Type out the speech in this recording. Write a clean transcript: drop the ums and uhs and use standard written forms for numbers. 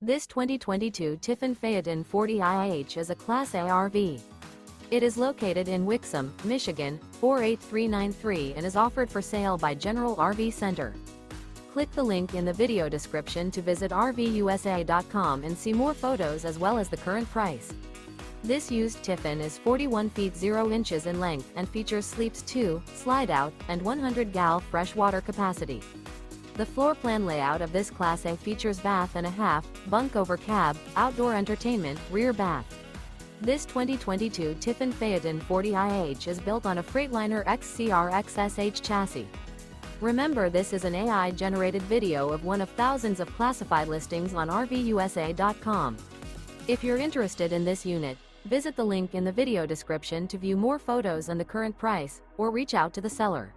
This 2022 Tiffin Phaeton 40IH is a Class A RV. It is located in Wixom, Michigan, 48393 and is offered for sale by General RV Center. Click the link in the video description to visit RVUSA.com and see more photos as well as the current price. This used Tiffin is 41 feet 0 inches in length and features sleeps 2, Slideout, and 100 gal freshwater capacity. The floor plan layout of this Class A features bath and a half, bunk over cab, outdoor entertainment, rear bath. This 2022 Tiffin Phaeton 40IH is built on a Freightliner XCR XSH chassis. Remember, this is an AI-generated video of one of thousands of classified listings on RVUSA.com. If you're interested in this unit, visit the link in the video description to view more photos and the current price, or reach out to the seller.